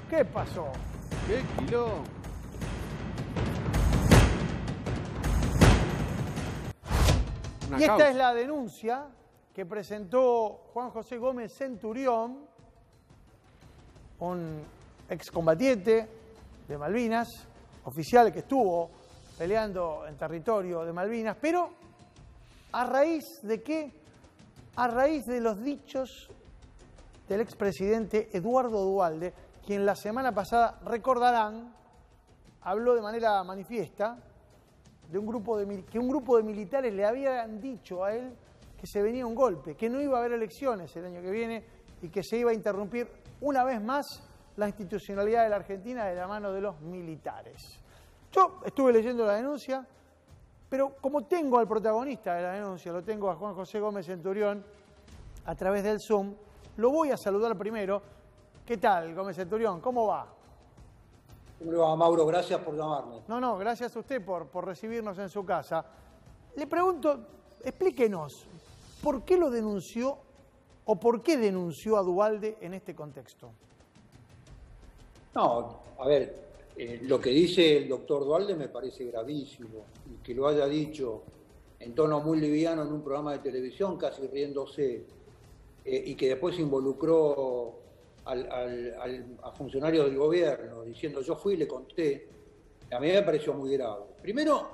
¿Qué pasó? ¿Qué quilombo? Y esta es la denuncia que presentó Juan José Gómez Centurión, un excombatiente de Malvinas, oficial que estuvo peleando en territorio de Malvinas, pero ¿a raíz de qué? A raíz de los dichos del expresidente Eduardo Duhalde, quien la semana pasada, recordarán, habló de manera manifiesta de que un grupo de militares le habían dicho a él que se venía un golpe, que no iba a haber elecciones el año que viene y que se iba a interrumpir una vez más la institucionalidad de la Argentina de la mano de los militares. Yo estuve leyendo la denuncia, pero como tengo al protagonista de la denuncia, lo tengo a Juan José Gómez Centurión, a través del Zoom, lo voy a saludar primero. ¿Qué tal, Gómez Centurión? ¿Cómo va? ¿Cómo le va, Mauro? Gracias por llamarme. No, gracias a usted por recibirnos en su casa. Le pregunto, explíquenos, ¿por qué lo denunció o por qué denunció a Duhalde en este contexto? No, a ver, lo que dice el doctor Duhalde me parece gravísimo, y que lo haya dicho en tono muy liviano en un programa de televisión, casi riéndose, y que después involucró a funcionarios del gobierno, diciendo yo fui y le conté, a mí me pareció muy grave. Primero,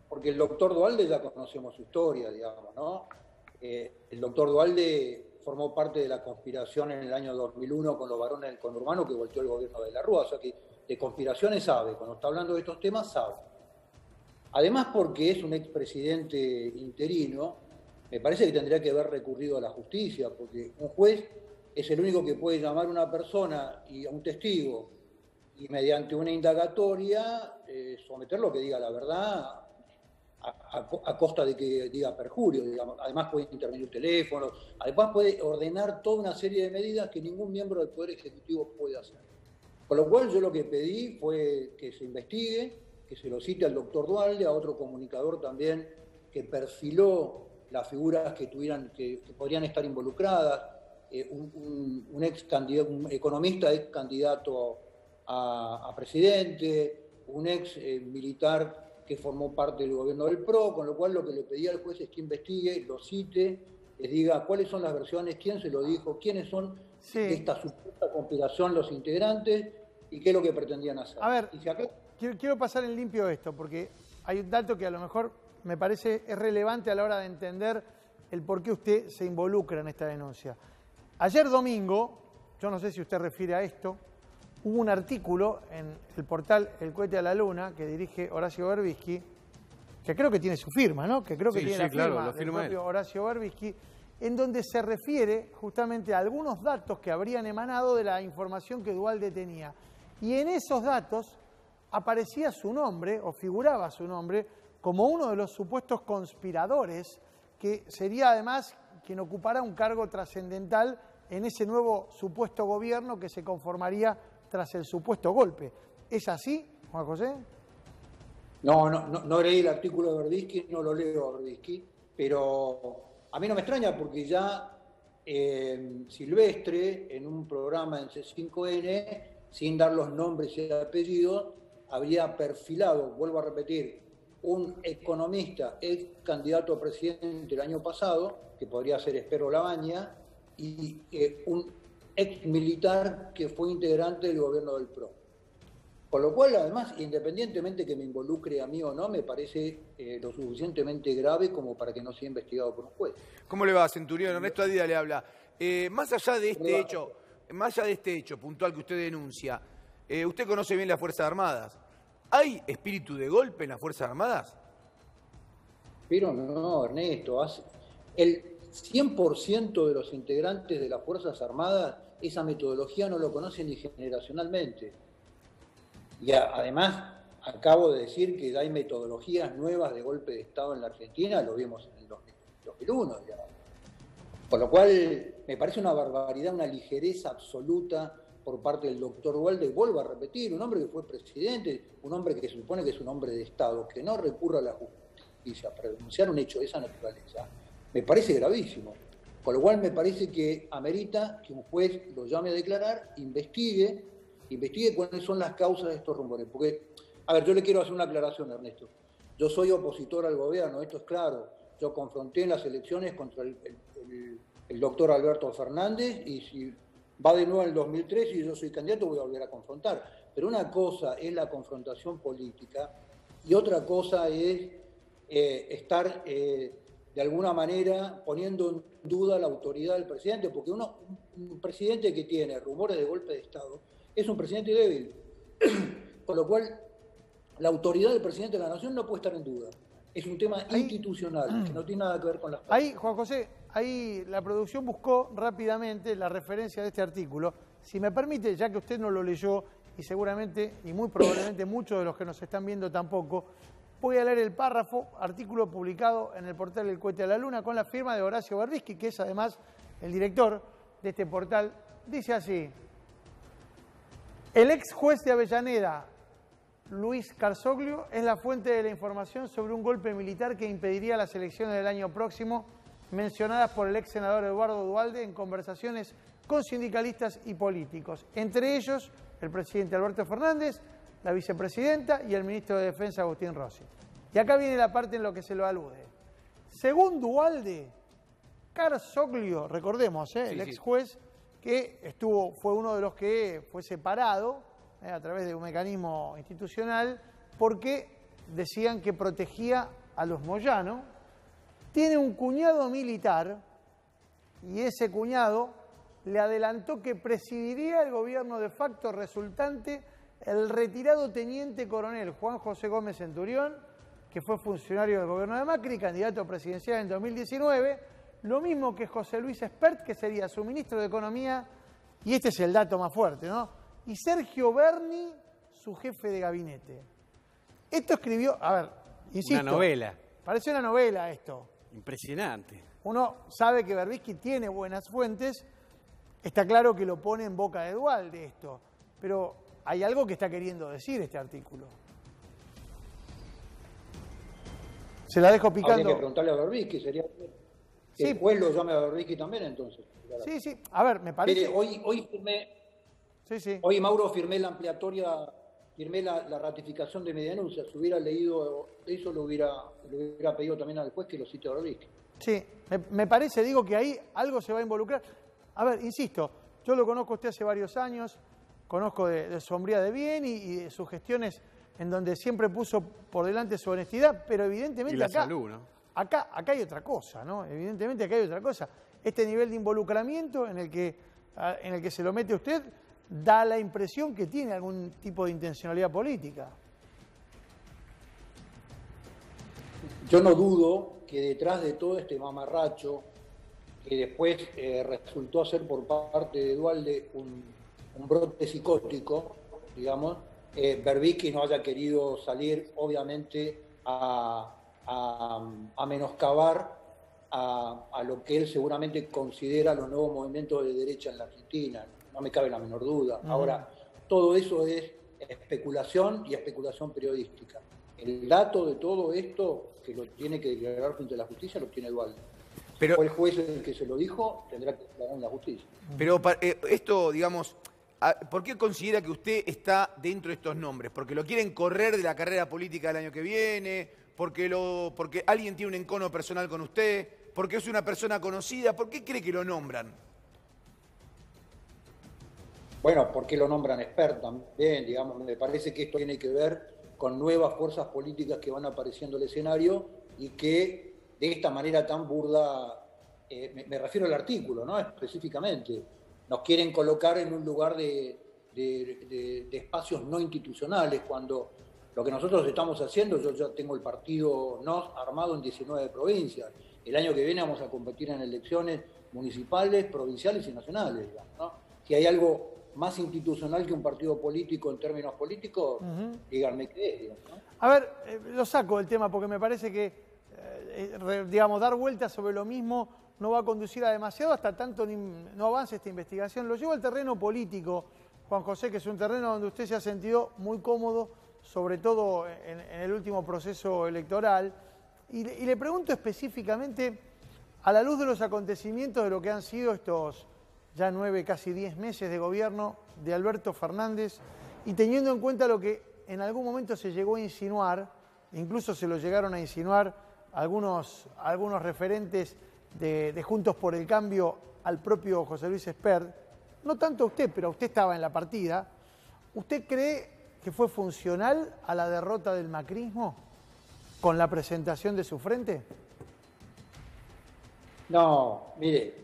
porque el doctor Duhalde ya conocemos su historia, digamos, ¿no? El doctor Duhalde formó parte de la conspiración en el año 2001 con los varones del conurbano que volteó el gobierno de la Rúa, o sea que de conspiraciones sabe, cuando está hablando de estos temas sabe. Además, porque es un expresidente interino, me parece que tendría que haber recurrido a la justicia, porque un juez es el único que puede llamar a una persona y a un testigo y mediante una indagatoria someterlo a que diga la verdad a costa de que diga perjurio, digamos. Además puede intervenir teléfono, además puede ordenar toda una serie de medidas que ningún miembro del Poder Ejecutivo puede hacer. Con lo cual yo lo que pedí fue que se investigue, que se lo cite al doctor Duhalde, a otro comunicador también que perfiló las figuras que podrían estar involucradas, un economista ex candidato a presidente, un ex militar que formó parte del gobierno del PRO, con lo cual lo que le pedí al juez es que investigue, lo cite, les diga cuáles son las versiones, quién se lo dijo, quiénes son de esta supuesta conspiración los integrantes y qué es lo que pretendían hacer. A ver, quiero pasar en limpio esto, porque hay un dato que a lo mejor me parece es relevante a la hora de entender el por qué usted se involucra en esta denuncia. Ayer domingo, yo no sé si usted refiere a esto, hubo un artículo en el portal El Cohete a la Luna que dirige Horacio Berbisky, que creo que tiene su firma, ¿no? Que creo que tiene la firma del propio Horacio Berbisky, en donde se refiere justamente a algunos datos que habrían emanado de la información que Duhalde tenía. Y en esos datos aparecía su nombre, o figuraba su nombre, como uno de los supuestos conspiradores, que sería además quien ocupará un cargo trascendental en ese nuevo supuesto gobierno que se conformaría tras el supuesto golpe. ¿Es así, Juan José? No leí el artículo de Berbisky, no lo leo a Berbisky, pero a mí no me extraña porque ya Silvestre, en un programa en C5N, sin dar los nombres y apellidos, habría perfilado, vuelvo a repetir, un economista, ex candidato a presidente el año pasado, que podría ser Espero Labaña, y un ex militar que fue integrante del gobierno del PRO. Con lo cual, además, independientemente que me involucre a mí o no, me parece lo suficientemente grave como para que no sea investigado por un juez. ¿Cómo le va, Centurión? Ernesto Adida le habla. Más allá de este hecho puntual que usted denuncia, usted conoce bien las Fuerzas Armadas. ¿Hay espíritu de golpe en las Fuerzas Armadas? Pero no, Ernesto. El 100% de los integrantes de las Fuerzas Armadas, esa metodología no lo conocen ni generacionalmente. Y además, acabo de decir que hay metodologías nuevas de golpe de Estado en la Argentina, lo vimos en el 2001, digamos. Con lo cual, me parece una barbaridad, una ligereza absoluta por parte del doctor Duhalde. Vuelvo a repetir, un hombre que fue presidente, un hombre que se supone que es un hombre de Estado, que no recurra a la justicia para denunciar un hecho de esa naturaleza, me parece gravísimo. Con lo cual me parece que amerita que un juez lo llame a declarar, investigue investigue cuáles son las causas de estos rumores. Porque, a ver, yo le quiero hacer una aclaración, Ernesto. Yo soy opositor al gobierno, esto es claro. Yo confronté en las elecciones contra el doctor Alberto Fernández, y si va de nuevo en el 2003 y yo soy candidato, voy a volver a confrontar. Pero una cosa es la confrontación política y otra cosa es estar de alguna manera poniendo en duda la autoridad del presidente, porque un presidente que tiene rumores de golpe de Estado es un presidente débil, con lo cual la autoridad del presidente de la Nación no puede estar en duda. Es un tema institucional, que no tiene nada que ver con las personas. Ahí, Juan José, ahí la producción buscó rápidamente la referencia de este artículo. Si me permite, ya que usted no lo leyó, y seguramente, y muy probablemente muchos de los que nos están viendo tampoco, voy a leer el párrafo, artículo publicado en el portal El Cohete a la Luna, con la firma de Horacio Berbisky, que es además el director de este portal. Dice así: el ex juez de Avellaneda, Luis Carzoglio, es la fuente de la información sobre un golpe militar que impediría las elecciones del año próximo, mencionadas por el ex senador Eduardo Duhalde en conversaciones con sindicalistas y políticos, entre ellos el presidente Alberto Fernández, la vicepresidenta y el ministro de Defensa Agustín Rossi. Y acá viene la parte en lo que se lo alude. Según Duhalde, Carzoglio, recordemos, el ex juez que fue uno de los que fue separado a través de un mecanismo institucional porque decían que protegía a los Moyano, tiene un cuñado militar y ese cuñado le adelantó que presidiría el gobierno de facto resultante el retirado teniente coronel Juan José Gómez Centurión, que fue funcionario del gobierno de Macri, candidato presidencial en 2019, lo mismo que José Luis Espert, que sería su ministro de Economía, y este es el dato más fuerte, ¿no? Y Sergio Berni, su jefe de gabinete. Esto escribió, a ver, insisto. Una novela. Parece una novela esto. Impresionante. Uno sabe que Berbisky tiene buenas fuentes, está claro que lo pone en boca de Duhalde esto, pero hay algo que está queriendo decir este artículo. Se la dejo picando. Habría que preguntarle a Berbisky, sería que el juez lo llame a Berbisky también, entonces. Sí, sí. A ver, me parece. Mire, hoy Mauro firmé la ampliatoria, firmé la ratificación de mi denuncia. Si hubiera leído eso, lo hubiera pedido también al juez que lo cite a Berbisky. Sí, me parece, digo, que ahí algo se va a involucrar. A ver, insisto, yo lo conozco a usted hace varios años, conozco de su hombría de bien y de sus gestiones en donde siempre puso por delante su honestidad, pero evidentemente y la acá, salud, ¿no? acá hay otra cosa, ¿no? Evidentemente acá hay otra cosa. Este nivel de involucramiento en el que se lo mete usted da la impresión que tiene algún tipo de intencionalidad política. Yo no dudo que detrás de todo este mamarracho, que después resultó ser por parte de Duhalde un brote psicótico, digamos, Berbisky no haya querido salir, obviamente, a menoscabar a lo que él seguramente considera los nuevos movimientos de derecha en la Argentina. No me cabe la menor duda. Ahora, todo eso es especulación y especulación periodística. El dato de todo esto, que lo tiene que declarar frente a la justicia, lo tiene Duhalde. Pero fue el juez el que se lo dijo, tendrá que declarar en la justicia. Pero esto, digamos, ¿por qué considera que usted está dentro de estos nombres? ¿Porque lo quieren correr de la carrera política del año que viene? ¿Porque alguien tiene un encono personal con usted? ¿Porque es una persona conocida? ¿Por qué cree que lo nombran? Bueno, porque lo nombran expert también, digamos, me parece que esto tiene que ver con nuevas fuerzas políticas que van apareciendo en el escenario y que de esta manera tan burda, me refiero al artículo, ¿no? Específicamente, nos quieren colocar en un lugar de espacios no institucionales, cuando lo que nosotros estamos haciendo, yo ya tengo el partido NOS armado en 19 provincias. El año que viene vamos a competir en elecciones municipales, provinciales y nacionales, digamos, ¿no? Si hay algo más institucional que un partido político en términos políticos, díganme qué es, digamos, ¿no? A ver, lo saco del tema porque me parece que, digamos, dar vueltas sobre lo mismo no va a conducir a demasiado hasta tanto no avance esta investigación. Lo llevo al terreno político, Juan José, que es un terreno donde usted se ha sentido muy cómodo, sobre todo en el último proceso electoral. Y le pregunto específicamente, a la luz de los acontecimientos de lo que han sido ya 9, casi 10 meses de gobierno de Alberto Fernández y teniendo en cuenta lo que en algún momento se llegó a insinuar, incluso se lo llegaron a insinuar algunos referentes de Juntos por el Cambio al propio José Luis Espert, no tanto a usted, pero usted estaba en la partida, ¿usted cree que fue funcional a la derrota del macrismo con la presentación de su frente? No, mire,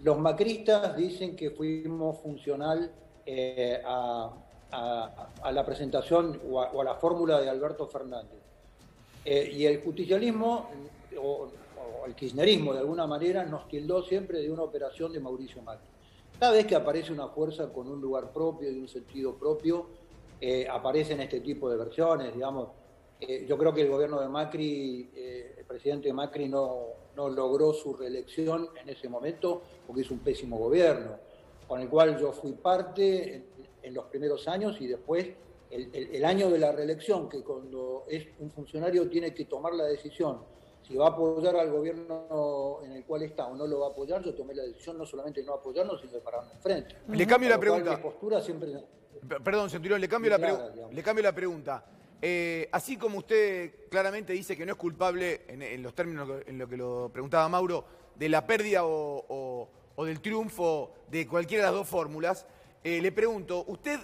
los macristas dicen que fuimos funcional a la presentación o a la fórmula de Alberto Fernández. Y el justicialismo o el kirchnerismo de alguna manera nos tildó siempre de una operación de Mauricio Macri. Cada vez que aparece una fuerza con un lugar propio y un sentido propio, aparecen este tipo de versiones, digamos. Yo creo que el gobierno de Macri, el presidente Macri no logró su reelección en ese momento porque hizo un pésimo gobierno, con el cual yo fui parte en los primeros años y después el año de la reelección, que cuando es un funcionario tiene que tomar la decisión si va a apoyar al gobierno en el cual está o no lo va a apoyar, yo tomé la decisión no solamente de no apoyarlo, sino de pararme enfrente. Le cambio la pregunta. Mi postura siempre... Perdón, Centurión, le cambio la pregunta. Así como usted claramente dice que no es culpable, en los términos en lo que lo preguntaba Mauro, de la pérdida o del triunfo de cualquiera de las dos fórmulas, le pregunto, ¿usted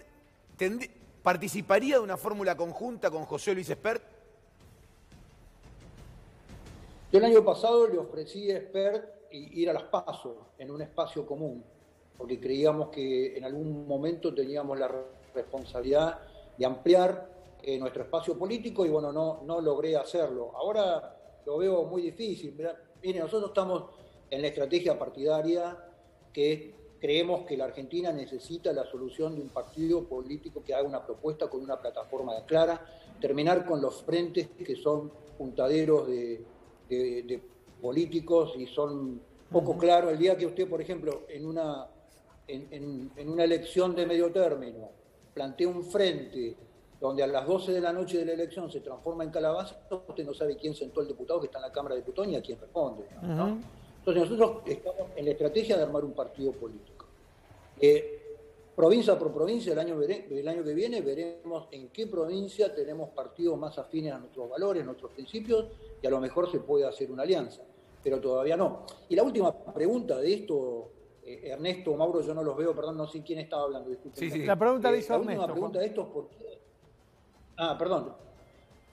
participaría de una fórmula conjunta con José Luis Espert? Yo el año pasado le ofrecí a Espert ir a las PASO en un espacio común, porque creíamos que en algún momento teníamos la responsabilidad de ampliar nuestro espacio político y bueno, no logré hacerlo. Ahora lo veo muy difícil. Mire, nosotros estamos en la estrategia partidaria que creemos que la Argentina necesita la solución de un partido político que haga una propuesta con una plataforma clara, terminar con los frentes que son puntaderos de políticos y son poco claros. El día que usted, por ejemplo, en una elección de medio término plantea un frente donde a las 12 de la noche de la elección se transforma en calabaza, usted no sabe quién sentó al diputado que está en la Cámara de Diputados ni a quién responde, ¿no? Entonces nosotros estamos en la estrategia de armar un partido político. Provincia por provincia, el año que viene veremos en qué provincia tenemos partidos más afines a nuestros valores, nuestros principios, y a lo mejor se puede hacer una alianza, pero todavía no. Y la última pregunta de esto, Ernesto, Mauro, yo no los veo, perdón, no sé quién estaba hablando, disculpen. Sí. La pregunta la hizo Ernesto. La última pregunta de esto es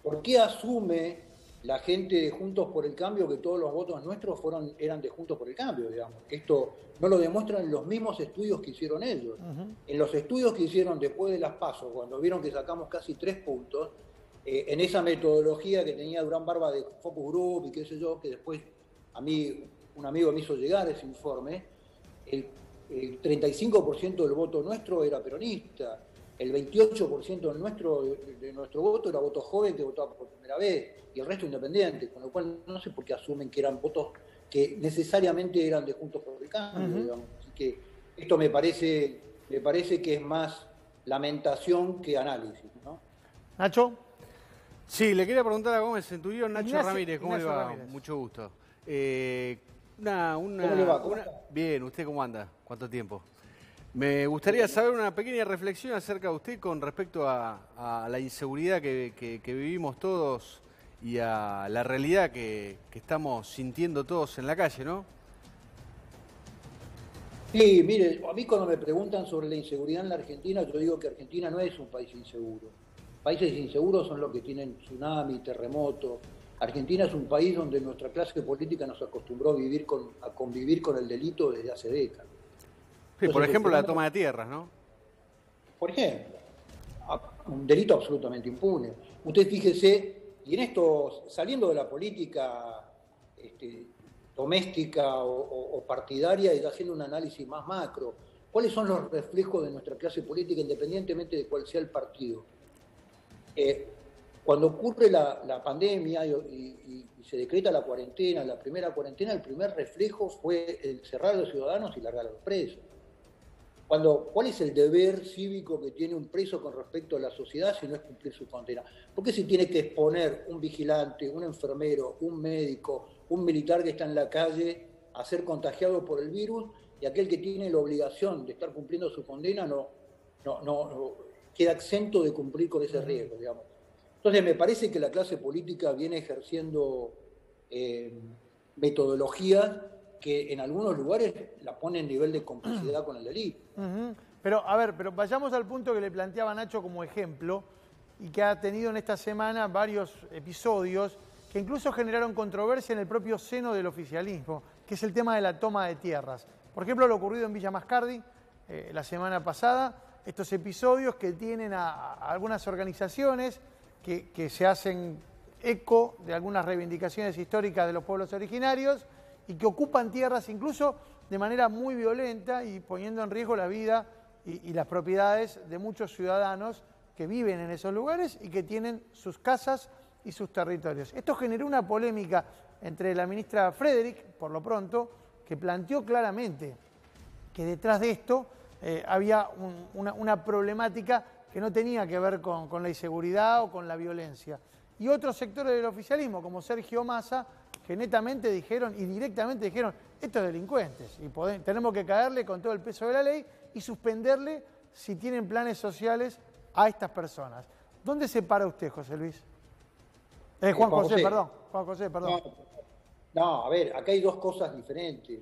¿por qué asume la gente de Juntos por el Cambio que todos los votos nuestros eran de Juntos por el Cambio, digamos? Esto no lo demuestran los mismos estudios que hicieron ellos. En los estudios que hicieron después de las PASO, cuando vieron que sacamos casi 3 puntos, en esa metodología que tenía Durán Barba de Focus Group y qué sé yo, que después a mí un amigo me hizo llegar ese informe, el 35% del voto nuestro era peronista, el 28% de nuestro voto era voto joven que votaba por primera vez y el resto independiente, con lo cual no sé por qué asumen que eran votos que necesariamente eran de Juntos por el Cambio, digamos. Así que esto me parece que es más lamentación que análisis, ¿no? Nacho. Sí, le quería preguntar a Gómez Centurión, Nacho Ignacio, Ramírez, ¿cómo Ignacio le va? Ramírez. Mucho gusto. ¿Cómo le va? ¿Cómo está? Bien, ¿usted cómo anda? ¿Cuánto tiempo? Me gustaría saber una pequeña reflexión acerca de usted con respecto a la inseguridad que vivimos todos y a la realidad que estamos sintiendo todos en la calle, ¿no? Sí, mire, a mí cuando me preguntan sobre la inseguridad en la Argentina, yo digo que Argentina no es un país inseguro. Países inseguros son los que tienen tsunami, terremotos. Argentina es un país donde nuestra clase política nos acostumbró a convivir con el delito desde hace décadas. Sí, por ejemplo, la toma de tierras, ¿no? Por ejemplo, un delito absolutamente impune. Usted fíjese, y en esto, saliendo de la política doméstica o partidaria y haciendo un análisis más macro, ¿cuáles son los reflejos de nuestra clase política independientemente de cuál sea el partido? Cuando ocurre la pandemia y se decreta la cuarentena, la primera cuarentena, el primer reflejo fue el cerrar a los ciudadanos y largar a los presos. ¿Cuál es el deber cívico que tiene un preso con respecto a la sociedad si no es cumplir su condena? ¿Por qué se tiene que exponer un vigilante, un enfermero, un médico, un militar que está en la calle a ser contagiado por el virus y aquel que tiene la obligación de estar cumpliendo su condena no queda exento de cumplir con ese riesgo, digamos. Entonces me parece que la clase política viene ejerciendo metodologías que en algunos lugares la ponen en nivel de complicidad con el delito. Pero, a ver, pero vayamos al punto que le planteaba Nacho como ejemplo y que ha tenido en esta semana varios episodios que incluso generaron controversia en el propio seno del oficialismo, que es el tema de la toma de tierras. Por ejemplo, lo ocurrido en Villa Mascardi la semana pasada, estos episodios que tienen a algunas organizaciones que se hacen eco de algunas reivindicaciones históricas de los pueblos originarios y que ocupan tierras incluso de manera muy violenta y poniendo en riesgo la vida y las propiedades de muchos ciudadanos que viven en esos lugares y que tienen sus casas y sus territorios. Esto generó una polémica entre la ministra Frederick, por lo pronto, que planteó claramente que detrás de esto había una problemática que no tenía que ver con la inseguridad o con la violencia. Y otros sectores del oficialismo, como Sergio Massa, que netamente dijeron y directamente dijeron, estos delincuentes, y tenemos que caerle con todo el peso de la ley y suspenderle si tienen planes sociales a estas personas. ¿Dónde se para usted, José Luis? Juan José, perdón. Juan José, perdón. No, a ver, acá hay dos cosas diferentes.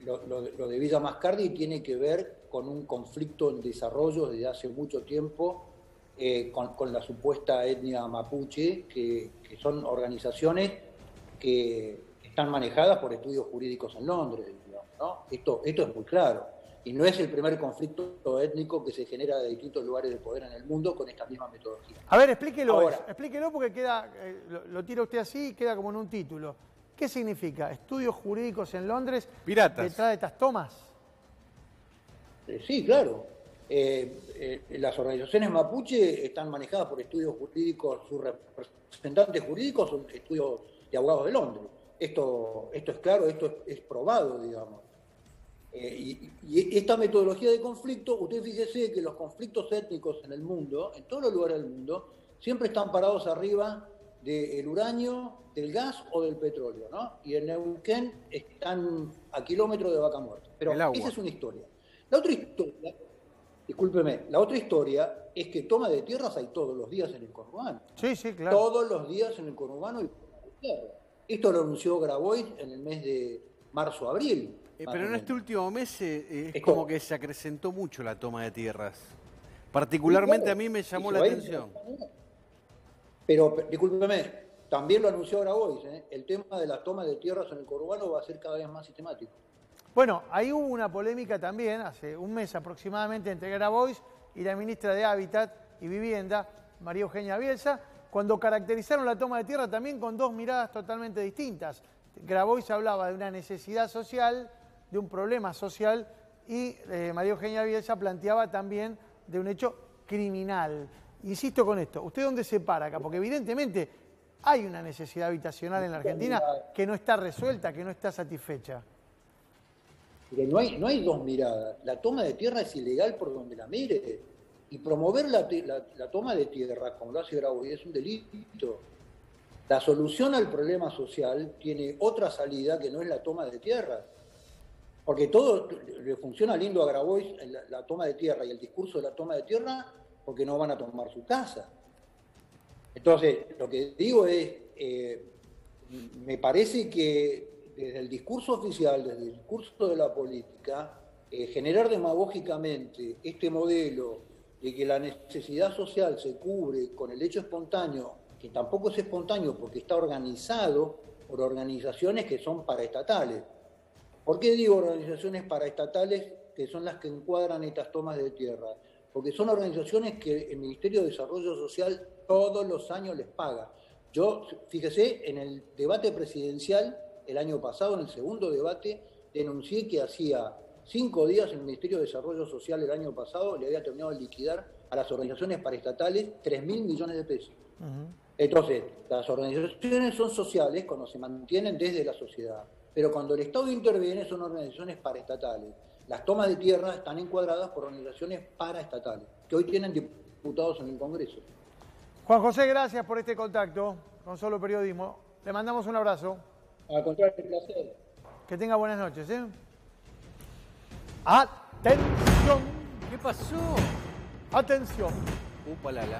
Lo de Villa Mascardi tiene que ver con un conflicto en desarrollo desde hace mucho tiempo con la supuesta etnia mapuche, que son organizaciones que están manejadas por estudios jurídicos en Londres, digamos, ¿no? Esto es muy claro. Y no es el primer conflicto étnico que se genera de distintos lugares de poder en el mundo con esta misma metodología. A ver, explíquelo porque queda, lo tira usted así y queda como en un título. ¿Qué significa? ¿Estudios jurídicos en Londres piratas detrás de estas tomas? Sí, claro. Las organizaciones mapuche están manejadas por estudios jurídicos, sus representantes jurídicos son estudios de abogados de Londres. Esto es claro, esto es probado, digamos. Y esta metodología de conflicto, usted fíjese que los conflictos étnicos en el mundo, en todos los lugares del mundo, siempre están parados arriba del uranio, del gas o del petróleo, ¿no? Y en Neuquén están a kilómetros de Vaca Muerta. Pero esa es una historia. La otra historia, discúlpeme, la otra historia es que toma de tierras hay todos los días en el conurbano. Sí, sí, claro. Todos los días en el conurbano hay tierra. Esto lo anunció Grabois en el mes de marzo-abril. Pero en este último mes es como que se acrecentó mucho la toma de tierras. Particularmente a mí me llamó la atención. Pero, discúlpeme, también lo anunció Grabois, ¿eh? El tema de la toma de tierras en el conurbano va a ser cada vez más sistemático. Bueno, ahí hubo una polémica también, hace un mes aproximadamente, entre Grabois y la ministra de Hábitat y Vivienda, María Eugenia Bielsa, cuando caracterizaron la toma de tierra también con dos miradas totalmente distintas. Grabois hablaba de una necesidad social, de un problema social, y María Eugenia Bielsa planteaba también de un hecho criminal. Insisto con esto, ¿usted dónde se para acá? Porque evidentemente hay una necesidad habitacional en la Argentina que no está resuelta, que no está satisfecha. Pero no hay dos miradas. La toma de tierra es ilegal por donde la mire. Y promover la toma de tierra, como lo hace Grabois, es un delito. La solución al problema social tiene otra salida que no es la toma de tierra. Porque todo le funciona lindo a Grabois la toma de tierra y el discurso de la toma de tierra porque no van a tomar su casa. Entonces, lo que digo es, me parece que desde el discurso oficial, desde el discurso de la política, generar demagógicamente este modelo de que la necesidad social se cubre con el hecho espontáneo, que tampoco es espontáneo porque está organizado por organizaciones que son paraestatales. ¿Por qué digo organizaciones paraestatales que son las que encuadran estas tomas de tierra? Porque son organizaciones que el Ministerio de Desarrollo Social todos los años les paga. Yo, fíjese, en el debate presidencial el año pasado, en el segundo debate, denuncié que hacía 5 días el Ministerio de Desarrollo Social el año pasado le había terminado de liquidar a las organizaciones paraestatales 3.000 millones de pesos. Entonces, las organizaciones son sociales cuando se mantienen desde la sociedad, pero cuando el Estado interviene son organizaciones paraestatales. Las tomas de tierra están encuadradas por organizaciones paraestatales, que hoy tienen diputados en el Congreso. Juan José, gracias por este contacto con Solo Periodismo. Le mandamos un abrazo. Al contrario, un placer. Que tenga buenas noches, ¿eh? Atención, ¿Qué pasó? atención. Upalala.